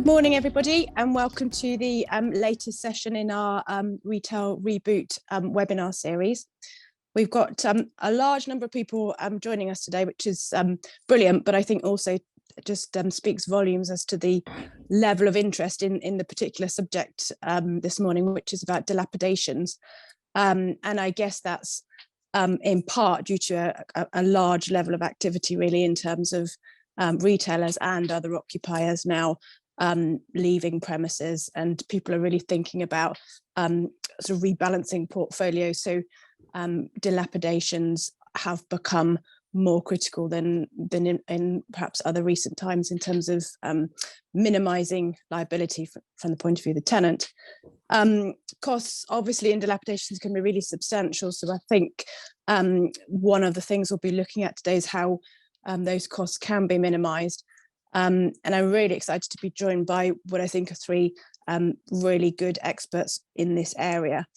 Morning, everybody, and welcome to the latest session in our Retail Reboot webinar series. We've got a large number of people joining us today, which is brilliant, but I think also just speaks volumes as to the level of interest in the particular subject this morning, which is about dilapidations. And I guess that's in part due to a large level of activity, really, in terms of retailers and other occupiers now leaving premises, and people are really thinking about sort of rebalancing portfolios. So dilapidations have become more critical than in perhaps other recent times in terms of minimising liability from the point of view of the tenant. Costs obviously in dilapidations can be really substantial, so I think one of the things we'll be looking at today is how those costs can be minimised. And I'm really excited to be joined by what I think are three really good experts in this area,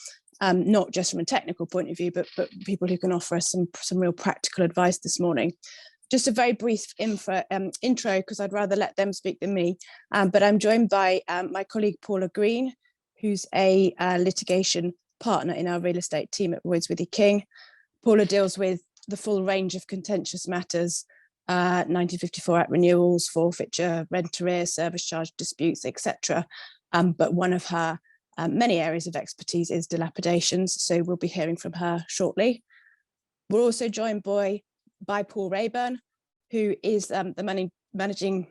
not just from a technical point of view, but people who can offer us some real practical advice this morning. Just a very brief intro, because I'd rather let them speak than me, but I'm joined by my colleague Paula Green, who's a litigation partner in our real estate team at Royds Withy King. Paula deals with the full range of contentious matters, 1954 Act renewals, forfeiture, rent arrears, service charge disputes, etc. But one of her many areas of expertise is dilapidations, so we'll be hearing from her shortly. We're also joined by Paul Rayburn, who is the managing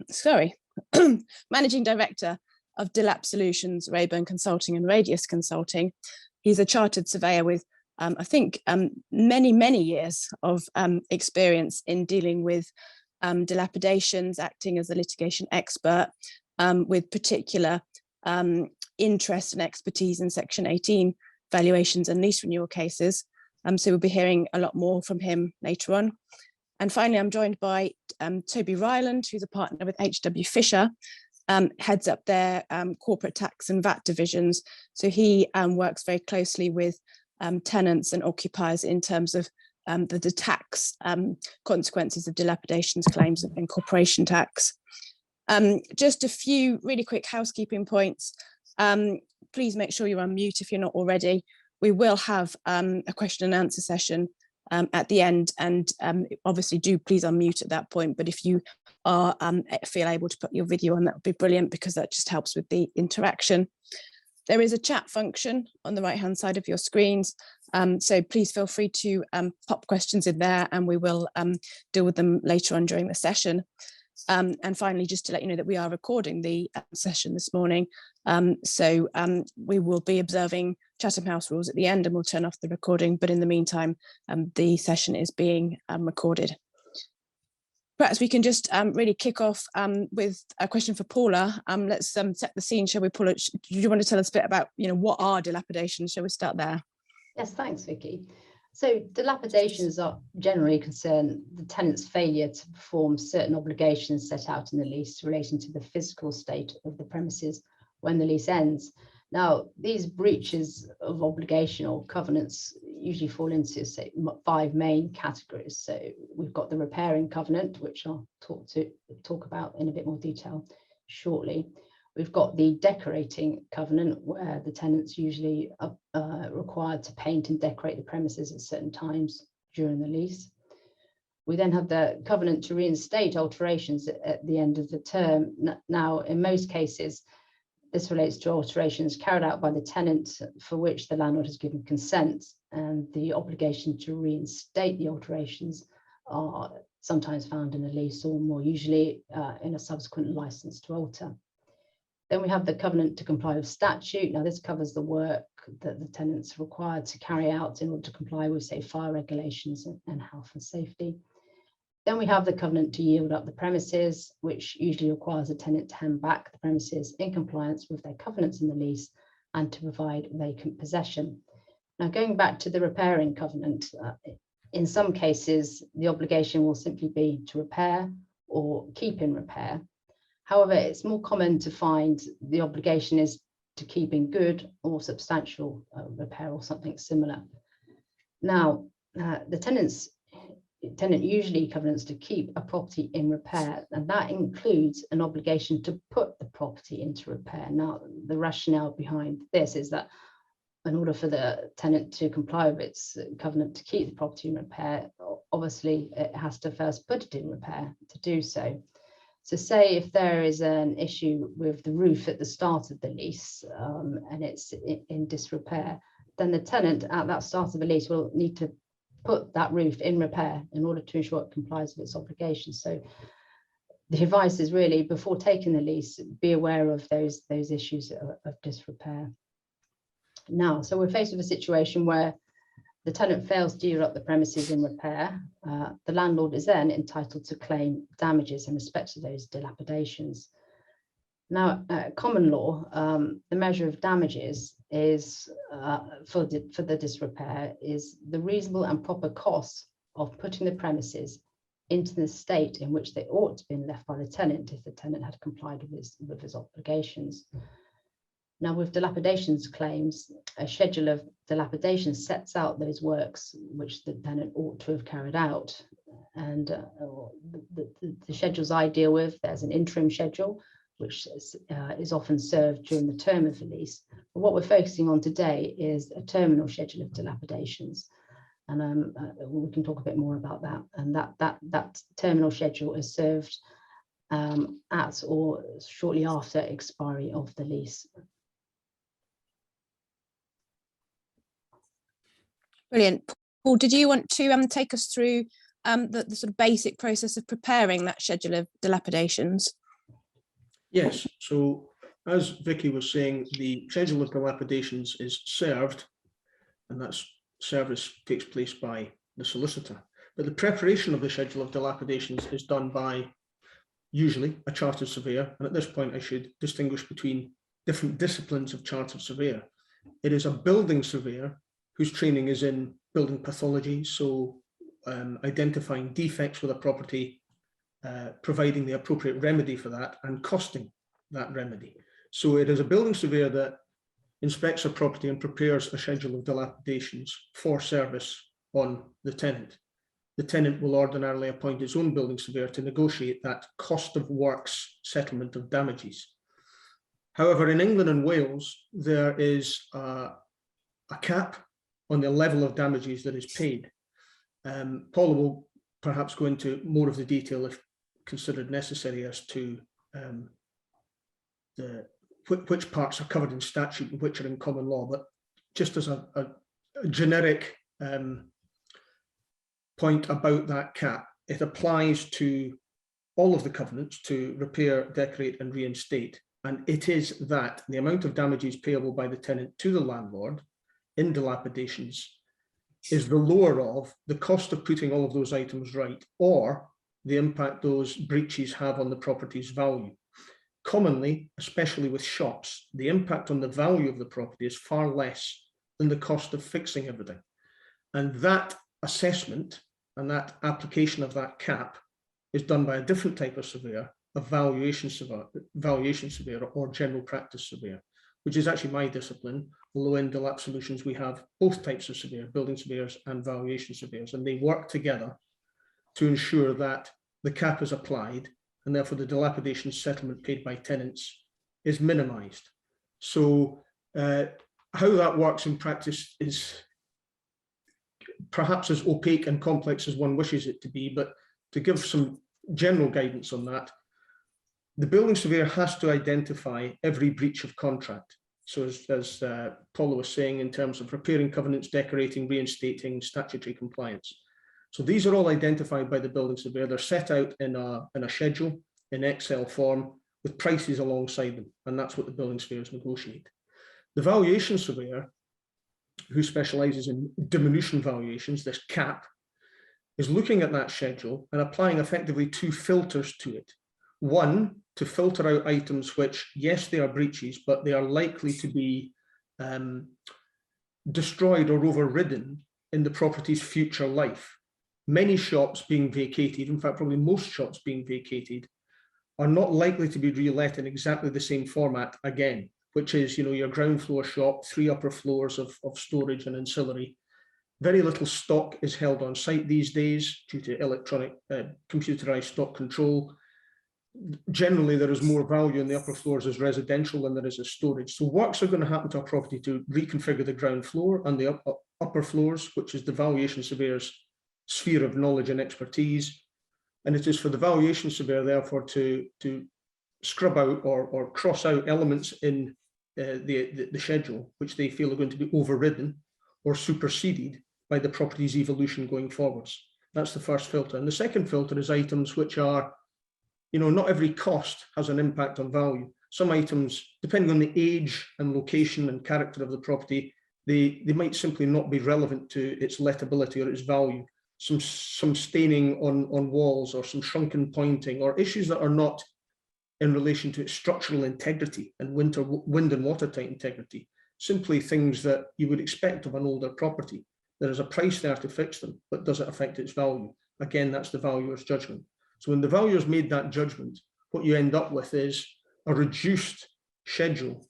director of Dilap Solutions, Rayburn Consulting and Radius Consulting. He's a chartered surveyor with I think many years of experience in dealing with dilapidations, acting as a litigation expert with particular interest and expertise in Section 18 valuations and lease renewal cases. So we'll be hearing a lot more from him later on. And finally, I'm joined by Toby Ryland, who's a partner with H.W. Fisher, heads up their corporate tax and VAT divisions. So he works very closely with tenants and occupiers in terms of the tax consequences of dilapidations claims and corporation tax. Just a few really quick housekeeping points. Please make sure you're on mute if you're not already. We will have a question and answer session at the end, and obviously do please unmute at that point, but if you are feel able to put your video on, that would be brilliant, because that just helps with the interaction. There is a chat function on the right-hand side of your screens, so please feel free to pop questions in there, and we will deal with them later on during the session. And finally, just to let you know that we are recording the session this morning, so we will be observing Chatham House rules at the end, and we'll turn off the recording, but in the meantime, the session is being recorded. Perhaps we can just really kick off with a question for Paula. Let's set the scene, shall we, Paula? Do you want to tell us a bit about, what are dilapidations? Shall we start there? Yes, thanks, Vicky. So dilapidations are generally concern the tenant's failure to perform certain obligations set out in the lease relating to the physical state of the premises when the lease ends. Now, these breaches of obligation or covenants usually fall into, say, 5 main categories. So we've got the repairing covenant, which I'll talk about in a bit more detail shortly. We've got the decorating covenant, where the tenants usually are required to paint and decorate the premises at certain times during the lease. We then have the covenant to reinstate alterations at the end of the term. Now, in most cases, this relates to alterations carried out by the tenant for which the landlord has given consent, and the obligation to reinstate the alterations are sometimes found in a lease, or more usually in a subsequent license to alter. Then we have the covenant to comply with statute. Now, this covers the work that the tenants are required to carry out in order to comply with, say, fire regulations and health and safety. Then we have the covenant to yield up the premises, which usually requires a tenant to hand back the premises in compliance with their covenants in the lease and to provide vacant possession. Now, going back to the repairing covenant, in some cases, the obligation will simply be to repair or keep in repair. However, it's more common to find the obligation is to keep in good or substantial repair or something similar. Now, the tenants tenant usually covenants to keep a property in repair, and that includes an obligation to put the property into repair. Now, the rationale behind this is that in order for the tenant to comply with its covenant to keep the property in repair, obviously it has to first put it in repair to do so. So say if there is an issue with the roof at the start of the lease and it's in disrepair, then the tenant at that start of the lease will need to put that roof in repair in order to ensure it complies with its obligations. So the advice is really, before taking the lease, be aware of those issues of disrepair. Now, so we're faced with a situation where the tenant fails to do up the premises in repair. The landlord is then entitled to claim damages in respect to those dilapidations. Now, common law, the measure of damages is for the disrepair is the reasonable and proper cost of putting the premises into the state in which they ought to have been left by the tenant if the tenant had complied with his obligations. Now, with dilapidations claims, a schedule of dilapidations sets out those works which the tenant ought to have carried out. And the schedules I deal with, there's an interim schedule, which is often served during the term of the lease. But what we're focusing on today is a terminal schedule of dilapidations. And we can talk a bit more about that. And that terminal schedule is served at or shortly after expiry of the lease. Brilliant. Paul, did you want to take us through the sort of basic process of preparing that schedule of dilapidations? Yes, so as Vicky was saying, the schedule of dilapidations is served, and that service takes place by the solicitor. But the preparation of the schedule of dilapidations is done by usually a chartered surveyor, and at this point I should distinguish between different disciplines of chartered surveyor. It is a building surveyor whose training is in building pathology, so identifying defects with a property, providing the appropriate remedy for that, and costing that remedy. So it is a building surveyor that inspects a property and prepares a schedule of dilapidations for service on the tenant. The tenant will ordinarily appoint his own building surveyor to negotiate that cost of works settlement of damages. However, in England and Wales, there is a cap on the level of damages that is paid. Paula will perhaps go into more of the detail if considered necessary as to which parts are covered in statute and which are in common law, but just as a generic point about that cap, it applies to all of the covenants to repair, decorate and reinstate, and it is that the amount of damages payable by the tenant to the landlord in dilapidations is the lower of the cost of putting all of those items right, or the impact those breaches have on the property's value. Commonly, especially with shops, the impact on the value of the property is far less than the cost of fixing everything. And that assessment and that application of that cap is done by a different type of surveyor, a valuation surveyor or general practice surveyor, which is actually my discipline, although in Dilap Solutions we have both types of surveyor, building surveyors and valuation surveyors, and they work together to ensure that the cap is applied and therefore the dilapidation settlement paid by tenants is minimised. So how that works in practice is perhaps as opaque and complex as one wishes it to be, but to give some general guidance on that, the building surveyor has to identify every breach of contract. So as Paula was saying, in terms of repairing covenants, decorating, reinstating, statutory compliance. So these are all identified by the building surveyor. They're set out in a schedule in Excel form with prices alongside them, and that's what the building surveyors negotiate. The valuation surveyor, who specialises in diminution valuations, this cap, is looking at that schedule and applying effectively two filters to it. One, to filter out items which, yes, they are breaches, but they are likely to be destroyed or overridden in the property's future life. Many shops being vacated, in fact, probably most shops being vacated, are not likely to be re-let in exactly the same format again, which is, you know, your ground floor shop, 3 upper floors of storage and ancillary. Very little stock is held on site these days due to electronic computerized stock control. Generally, there is more value in the upper floors as residential than there is as storage. So works are going to happen to a property to reconfigure the ground floor and the upper floors, which is the valuation surveyor's sphere of knowledge and expertise. And it is for the valuation surveyor, therefore, to scrub out or cross out elements in the schedule, which they feel are going to be overridden or superseded by the property's evolution going forwards. That's the first filter. And the second filter is items which are, not every cost has an impact on value. Some items, depending on the age and location and character of the property, they might simply not be relevant to its lettability or its value. Some staining on walls, or some shrunken pointing, or issues that are not in relation to its structural integrity and wind and watertight integrity. Simply things that you would expect of an older property. There is a price there to fix them, but does it affect its value? Again, that's the valuer's judgment. So when the valuer's made that judgment, what you end up with is a reduced schedule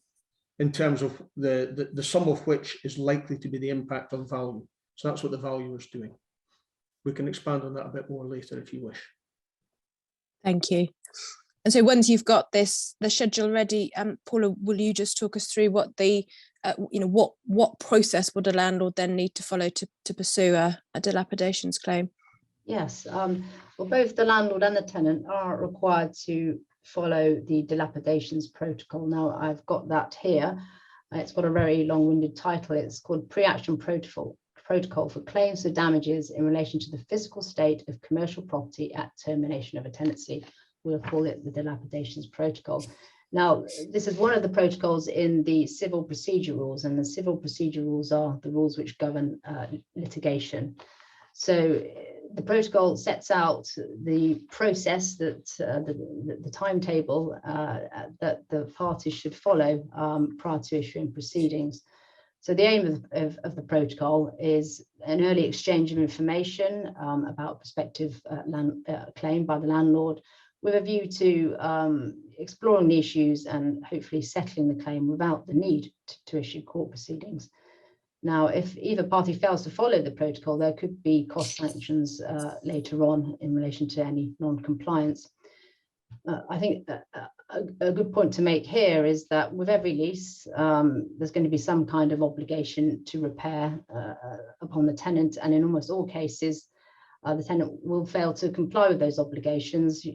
in terms of the sum of which is likely to be the impact on value. So that's what the valuer's doing. We can expand on that a bit more later if you wish. Thank you. And so once you've got the schedule ready, Paula, will you just talk us through what what process would a landlord then need to follow to pursue a dilapidations claim? Yes, well, both the landlord and the tenant are required to follow the Dilapidations Protocol. Now, I've got that here. It's got a very long-winded title. It's called Pre-Action Protocol for Claims for Damages in Relation to the Physical State of Commercial Property at Termination of a Tenancy. We'll call it the Dilapidations Protocol. Now, this is one of the protocols in the civil procedure rules, and the civil procedure rules are the rules which govern litigation. So the protocol sets out the process that the timetable that the parties should follow prior to issuing proceedings. So the aim of the protocol is an early exchange of information about prospective claim by the landlord, with a view to exploring the issues and hopefully settling the claim without the need to issue court proceedings. Now, if either party fails to follow the protocol, there could be cost sanctions later on in relation to any non-compliance. I think a good point to make here is that with every lease, there's going to be some kind of obligation to repair upon the tenant, and in almost all cases, the tenant will fail to comply with those obligations,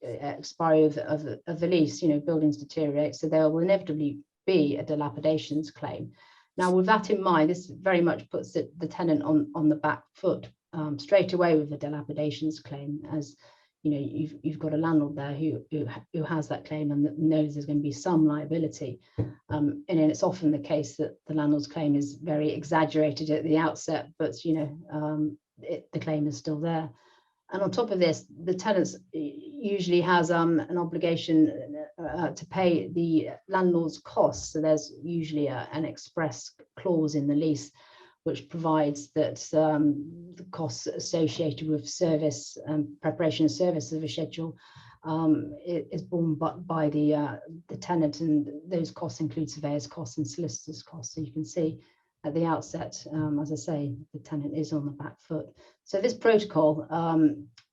expiry of the lease, buildings deteriorate, so there will inevitably be a dilapidations claim. Now, with that in mind, this very much puts the tenant on the back foot straight away with the dilapidations claim, as you've got a landlord there who has that claim and that knows there's going to be some liability, and it's often the case that the landlord's claim is very exaggerated at the outset, but the claim is still there. And on top of this, the tenant usually has an obligation to pay the landlord's costs. So there's usually an express clause in the lease which provides that the costs associated with service and preparation and service of a schedule is borne by the tenant, and those costs include surveyor's costs and solicitor's costs. So you can see at the outset, as I say, the tenant is on the back foot. So this protocol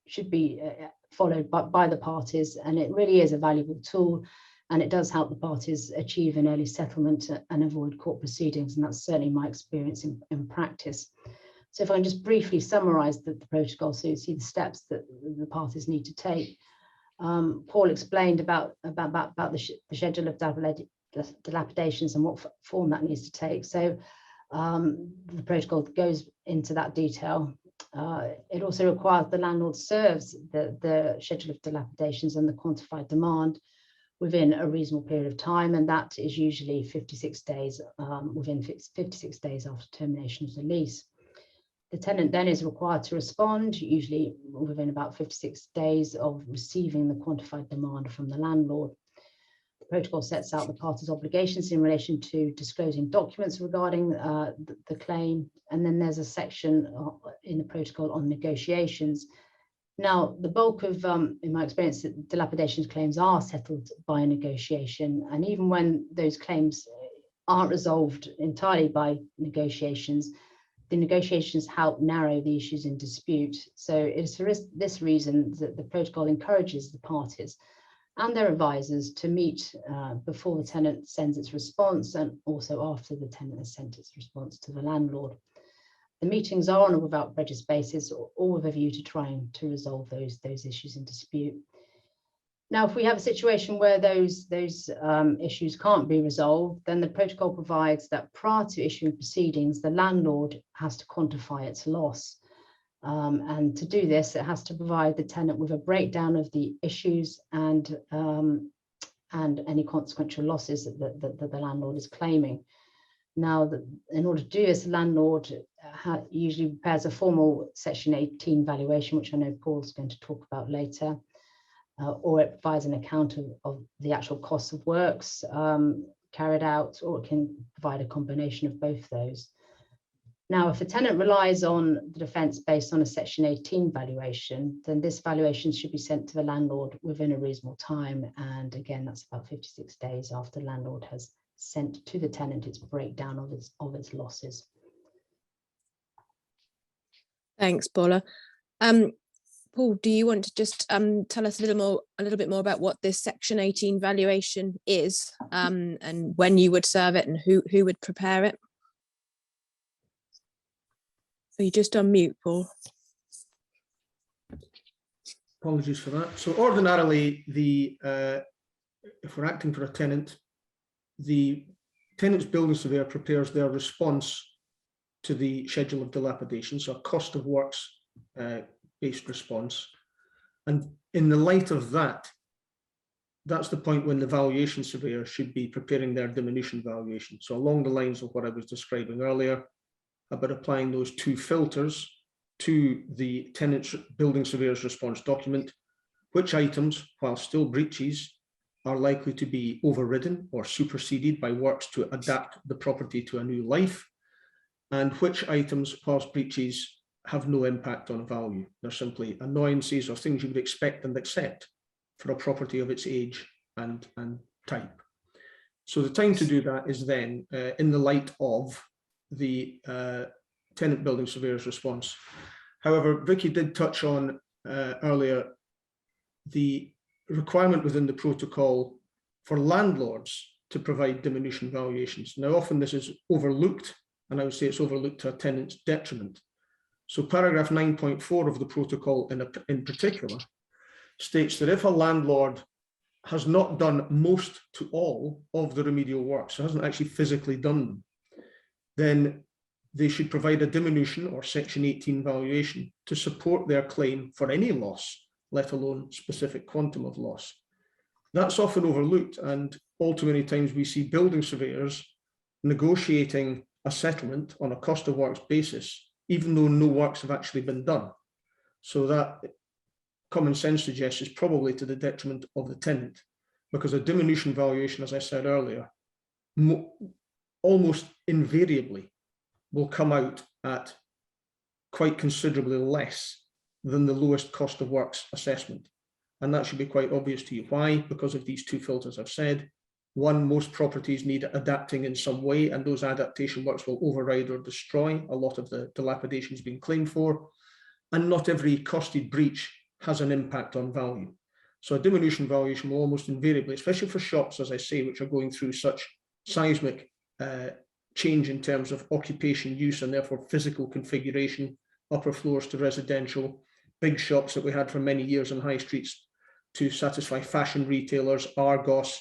should be followed by the parties, and it really is a valuable tool, and it does help the parties achieve an early settlement and avoid court proceedings, and that's certainly my experience in practice. So if I can just briefly summarise the protocol so you see the steps that the parties need to take. Paul explained about the schedule of dilapidations and what form that needs to take. So the protocol goes into that detail. It also requires the landlord serves the schedule of dilapidations and the quantified demand within a reasonable period of time, and that is usually 56 days, within 56 days after termination of the lease. The tenant then is required to respond, usually within about 56 days of receiving the quantified demand from the landlord. The protocol sets out the parties' obligations in relation to disclosing documents regarding the claim, and then there's a section in the protocol on negotiations. Now, the bulk of, in my experience, dilapidations claims are settled by a negotiation, and even when those claims aren't resolved entirely by negotiations, the negotiations help narrow the issues in dispute. So it is for this reason that the protocol encourages the parties and their advisors to meet before the tenant sends its response, and also after the tenant has sent its response to the landlord. The meetings are on a without prejudice basis, all with a view to trying to resolve those issues in dispute. Now, if we have a situation where those issues can't be resolved, then the protocol provides that prior to issuing proceedings, the landlord has to quantify its loss. And to do this, it has to provide the tenant with a breakdown of the issues and any consequential losses that the landlord is claiming. Now, in order to do this, the landlord usually prepares a formal Section 18 valuation, which I know Paul's going to talk about later, or it provides an account of the actual costs of works carried out, or it can provide a combination of both those. Now, if a tenant relies on the defence based on a Section 18 valuation, then this valuation should be sent to the landlord within a reasonable time. And again, that's about 56 days after the landlord has sent to the tenant its breakdown of its losses. Thanks, Paula. Paul, do you want to just tell us a little bit more about what this Section 18 valuation is, and when you would serve it and who would prepare it? Are you just on mute, Paul? Apologies for that. So ordinarily, if we're acting for a tenant, the tenant's building surveyor prepares their response to the schedule of dilapidation, so a cost of works based response. And in the light of that, that's the point when the valuation surveyor should be preparing their diminution valuation. So along the lines of what I was describing earlier, about applying those two filters to the tenant's building surveyor's response document, which items, while still breaches, are likely to be overridden or superseded by works to adapt the property to a new life, and which items, whilst breaches, have no impact on value. They're simply annoyances or things you would expect and accept for a property of its age and type. So the time to do that is then in the light of the tenant building surveyor's response. However, Vicky did touch on earlier the requirement within the protocol for landlords to provide diminution valuations. Now, often this is overlooked, and I would say it's overlooked to a tenant's detriment. So paragraph 9.4 of the protocol in particular states that if a landlord has not done most to all of the remedial works, so hasn't actually physically done them, then they should provide a diminution or Section 18 valuation to support their claim for any loss, let alone specific quantum of loss. That's often overlooked, and all too many times we see building surveyors negotiating a settlement on a cost of works basis, even though no works have actually been done. So that common sense suggests is probably to the detriment of the tenant, because a diminution valuation, as I said earlier, almost invariably will come out at quite considerably less than the lowest cost of works assessment. And that should be quite obvious to you. Why? Because of these two filters I've said. One, most properties need adapting in some way, and those adaptation works will override or destroy a lot of the dilapidations being claimed for. And not every costed breach has an impact on value. So a diminution valuation will almost invariably, especially for shops, as I say, which are going through such seismic change in terms of occupation use and therefore physical configuration, upper floors to residential, big shops that we had for many years on high streets to satisfy fashion retailers, Argos,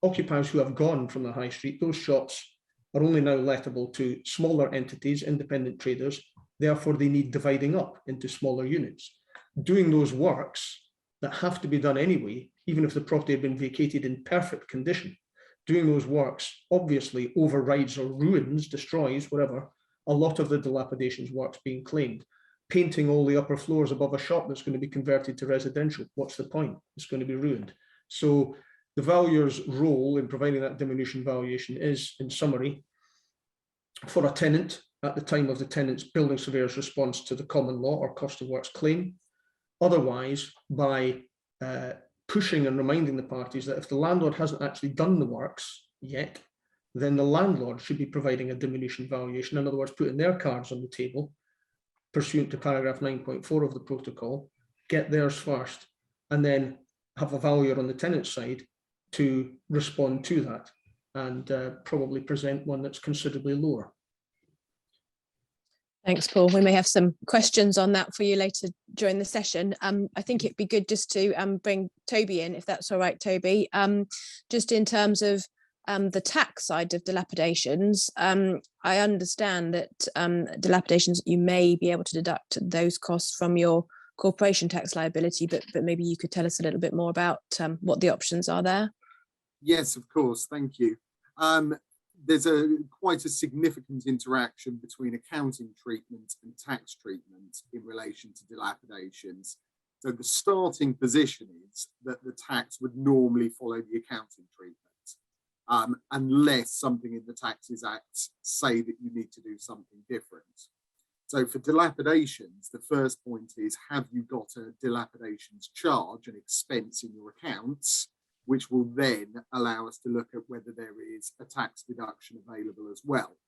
occupiers who have gone from the high street. Those shops are only now lettable to smaller entities, independent traders, therefore they need dividing up into smaller units. Doing those works that have to be done anyway, even if the property had been vacated in perfect condition, doing those works obviously overrides or ruins, destroys, whatever, a lot of the dilapidations works being claimed. Painting all the upper floors above a shop that's going to be converted to residential, what's the point? It's going to be ruined. So the valuer's role in providing that diminution valuation is, in summary, for a tenant at the time of the tenant's building surveyor's response to the common law or cost of works claim. Otherwise, by pushing and reminding the parties that if the landlord hasn't actually done the works yet, then the landlord should be providing a diminution valuation. In other words, putting their cards on the table, pursuant to paragraph 9.4 of the protocol, get theirs first, and then have a valuer on the tenant side to respond to that, and probably present one that's considerably lower. Thanks, Paul. We may have some questions on that for you later during the session. I think it'd be good just to bring Toby in, if that's all right, Toby. Just in terms of the tax side of dilapidations, I understand that dilapidations, you may be able to deduct those costs from your corporation tax liability, but maybe you could tell us a little bit more about what the options are there. Yes, of course. Thank you. There's quite a significant interaction between accounting treatment and tax treatment in relation to dilapidations. So the starting position is that the tax would normally follow the accounting treatment, unless something in the Taxes Act say that you need to do something different. So for dilapidations, the first point is, have you got a dilapidations charge, an expense in your accounts, which will then allow us to look at whether there is a tax deduction available as well.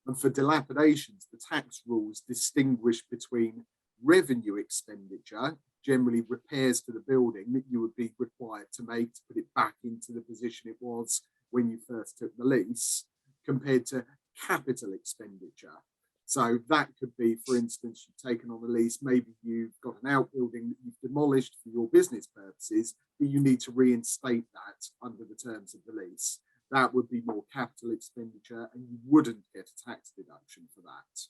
And for dilapidations, the tax rules distinguish between revenue expenditure, generally repairs to the building that you would be required to make to put it back into the position it was when you first took the lease, compared to capital expenditure. So that could be, for instance, you've taken on a lease, maybe you've got an outbuilding that you've demolished for your business purposes, but you need to reinstate that under the terms of the lease. That would be more capital expenditure, and you wouldn't get a tax deduction for that.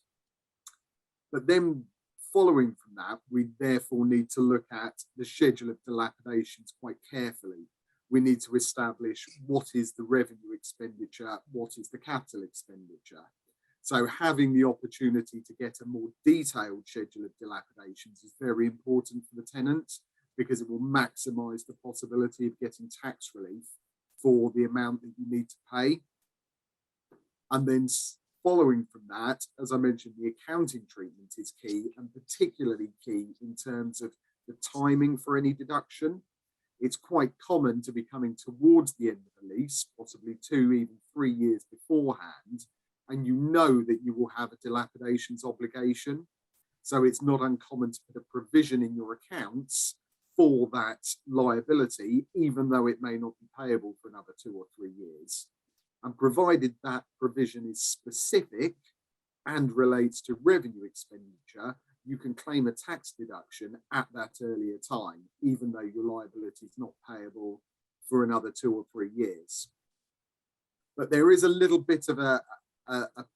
But then following from that, we therefore need to look at the schedule of dilapidations quite carefully. We need to establish what is the revenue expenditure, what is the capital expenditure. So having the opportunity to get a more detailed schedule of dilapidations is very important for the tenant, because it will maximise the possibility of getting tax relief for the amount that you need to pay. And then following from that, as I mentioned, the accounting treatment is key, and particularly key in terms of the timing for any deduction. It's quite common to be coming towards the end of the lease, possibly 2, even 3 years beforehand, and you know that you will have a dilapidations obligation. So it's not uncommon to put a provision in your accounts for that liability, even though it may not be payable for another 2 or 3 years. And provided that provision is specific and relates to revenue expenditure, you can claim a tax deduction at that earlier time, even though your liability is not payable for another 2 or 3 years. But there is a little bit of a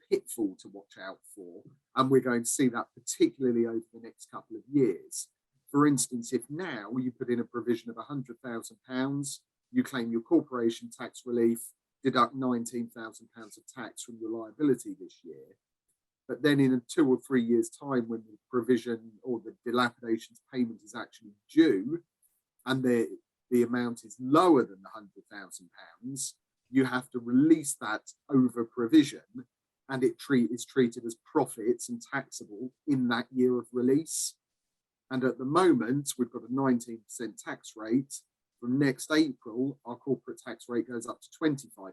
pitfall to watch out for, and we're going to see that particularly over the next couple of years. For instance, if now you put in a provision of £100,000, you claim your corporation tax relief, deduct £19,000 of tax from your liability this year, but then in 2 or 3 years' time, when the provision or the dilapidations payment is actually due, and the amount is lower than the £100,000, you have to release that over provision, and it is treated as profits and taxable in that year of release. And at the moment, we've got a 19% tax rate. From next April, our corporate tax rate goes up to 25%.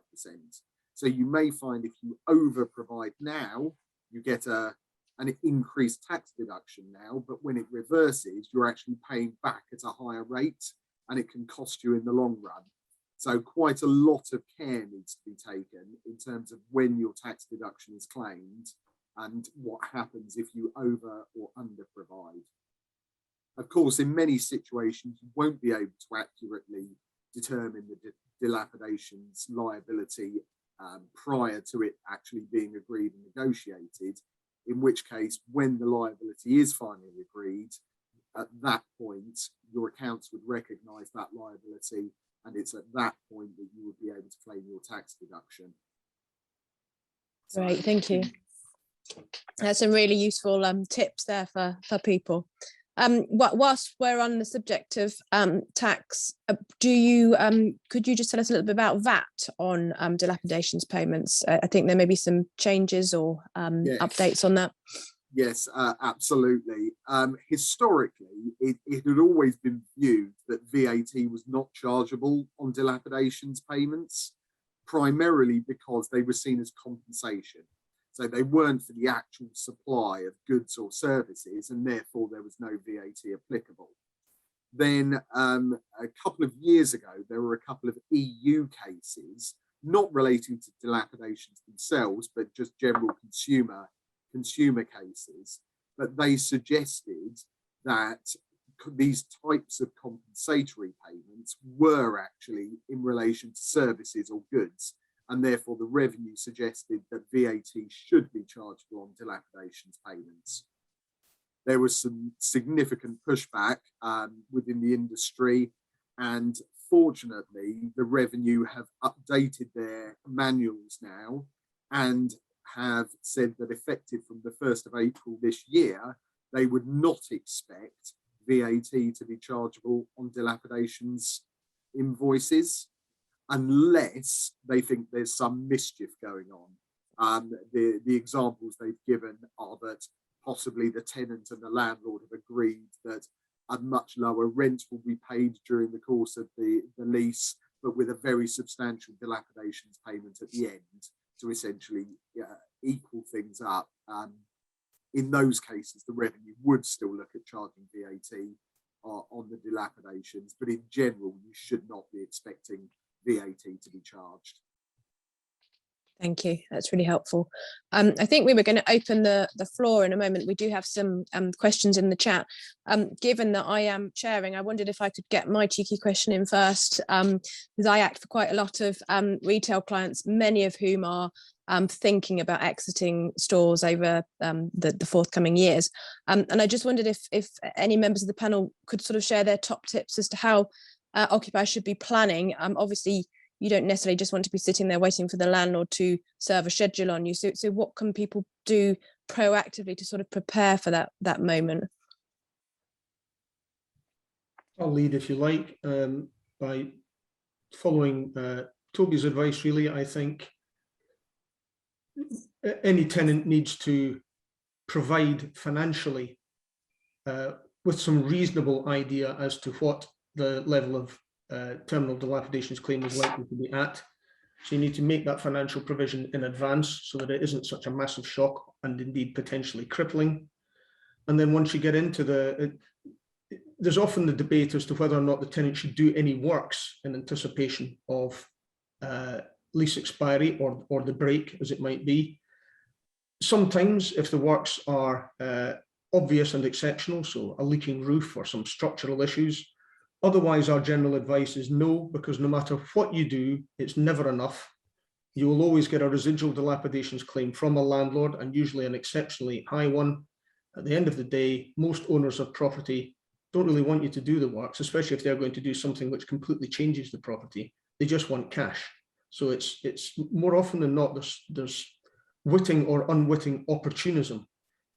So you may find if you over provide now, you get an increased tax deduction now, but when it reverses, you're actually paying back at a higher rate, and it can cost you in the long run. So quite a lot of care needs to be taken in terms of when your tax deduction is claimed and what happens if you over or under provide. Of course, in many situations, you won't be able to accurately determine the dilapidations liability prior to it actually being agreed and negotiated, in which case, when the liability is finally agreed, at that point, your accounts would recognise that liability, and it's at that point that you would be able to claim your tax deduction. Great, thank you. That's some really useful tips there for people. Whilst we're on the subject of tax, could you just tell us a little bit about VAT on dilapidations payments? I think there may be some changes or Yes. updates on that. Yes, absolutely. Historically, it had always been viewed that VAT was not chargeable on dilapidations payments. primarily because they were seen as compensation. So they weren't for the actual supply of goods or services, and therefore there was no VAT applicable. Then a couple of years ago, there were a couple of EU cases, not relating to dilapidations themselves, but just general consumer cases, but they suggested that these types of compensatory payments were actually in relation to services or goods, and therefore the revenue suggested that VAT should be chargeable on dilapidations payments. There was some significant pushback within the industry, and fortunately the revenue have updated their manuals now and have said that effective from the 1st of April this year, they would not expect VAT to be chargeable on dilapidations invoices unless they think there's some mischief going on. The examples they've given are that possibly the tenant and the landlord have agreed that a much lower rent will be paid during the course of the lease, but with a very substantial dilapidations payment at the end to essentially equal things up. In those cases, the revenue would still look at charging VAT on the dilapidations, but in general, you should not be expecting VAT to be charged. Thank you. That's really helpful. I think we were going to open the floor in a moment. We do have some questions in the chat. Given that I am chairing, I wondered if I could get my cheeky question in first, because I act for quite a lot of retail clients, many of whom are thinking about exiting stores over the forthcoming years. And I just wondered if any members of the panel could sort of share their top tips as to how occupiers should be planning. Obviously, you don't necessarily just want to be sitting there waiting for the landlord to serve a schedule on you. So what can people do proactively to sort of prepare for that moment? I'll lead if you like by following Toby's advice. Really, I think any tenant needs to provide financially with some reasonable idea as to what the level of terminal dilapidations claim is likely to be at. So you need to make that financial provision in advance so that it isn't such a massive shock and indeed potentially crippling. And then once you get into there's often the debate as to whether or not the tenant should do any works in anticipation of lease expiry or the break, as it might be. Sometimes if the works are obvious and exceptional, so a leaking roof or some structural issues. Otherwise, our general advice is no, because no matter what you do, it's never enough. You will always get a residual dilapidations claim from a landlord, and usually an exceptionally high one. At the end of the day, most owners of property don't really want you to do the works, especially if they're going to do something which completely changes the property. They just want cash. So it's more often than not, there's witting or unwitting opportunism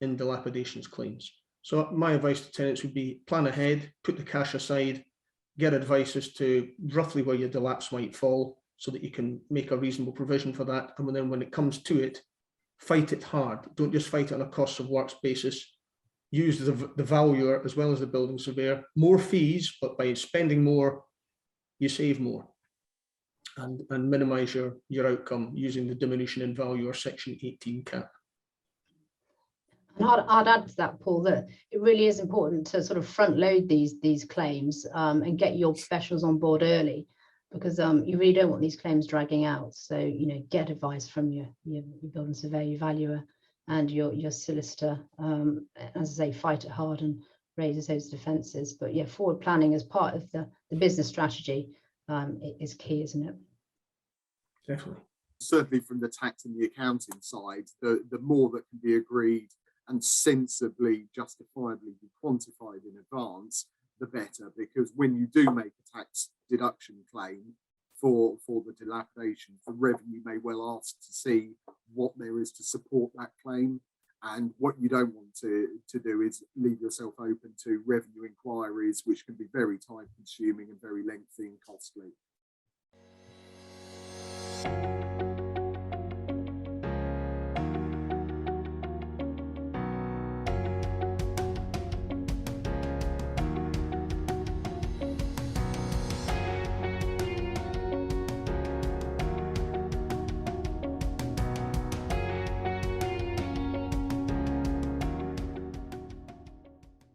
in dilapidations claims. So my advice to tenants would be plan ahead, put the cash aside, get advice as to roughly where your delapse might fall so that you can make a reasonable provision for that. And then when it comes to it, fight it hard. Don't just fight it on a cost of works basis. Use the valuer as well as the building surveyor. More fees, but by spending more, you save more. And minimise your outcome using the diminution in value or section 18 cap. And I'd add to that, Paul, that it really is important to sort of front load these claims and get your professionals on board early, because you really don't want these claims dragging out. So, you know, get advice from your building surveyor, your valuer, and your solicitor. As I say, fight it hard and raise those defences. But yeah, forward planning as part of the business strategy is key, isn't it? Definitely. Certainly from the tax and the accounting side, the more that can be agreed and sensibly, justifiably be quantified in advance, the better, because when you do make a tax deduction claim for the dilapidation, the revenue may well ask to see what there is to support that claim. And what you don't want to do is leave yourself open to revenue inquiries, which can be very time consuming and very lengthy and costly.